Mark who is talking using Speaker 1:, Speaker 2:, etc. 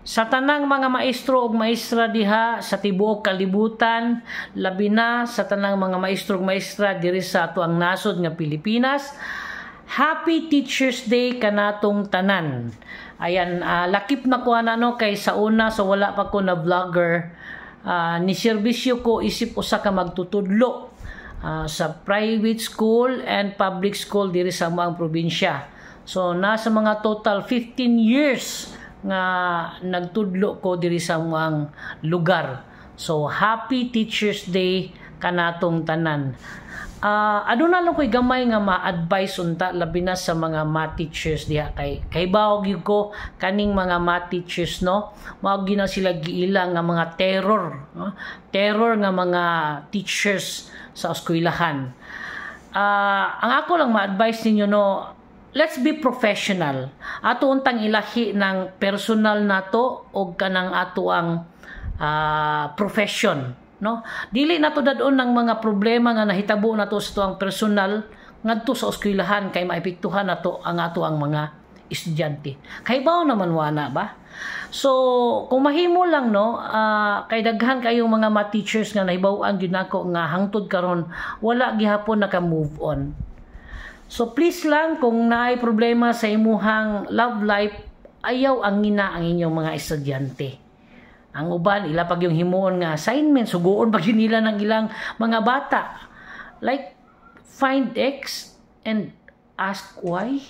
Speaker 1: Sa tanang mga maestro ug maestra diha sa tibuok kalibutan, labi na sa tanang mga maestro ug maestra diri sa atoang nasod nga Pilipinas, Happy Teachers Day kanatong tanan. Ayan, lakip na ko no kay sa una so wala pa ko na vlogger. Ni serbisyo ko isip usa ka magtutudlo sa private school and public school diri sa among probinsya. So nasa mga total 15 years nga nagtudlo ko diri sa among lugar. So Happy Teachers Day kanatong tanan. Aduna lang ko'y gamay nga ma-advise unta labi na sa mga math teachers diha kay bawog gyud ko kaning mga math teachers no, mao gyud na sila giila nga mga terror, no? Terror nga mga teachers sa eskwelahan. Ang ako lang ma-advise ninyo no, let's be professional. Ato untang ilahi ng personal nato o kanang ato ang profession, no? Dili nato dadon ng mga problema nga nahitabo nato sa tuang personal ngadto sa eskwelahan kay maepektuhan nato ang ato ang mga estudyante. Kay bawo naman wana ba? So kung mahimo lang no, kay daghan kayong mga math teachers nga nahibaw-an gyud nako nga hangtod karon wala gihapon naka-move on. So please lang kung naay problema sa imuhang love life, ayaw ang ngina ang inyong mga estudyante. Ang uban ila pag yung himuon nga assignment suguon pag nila ng ilang mga bata. Like find X and ask why.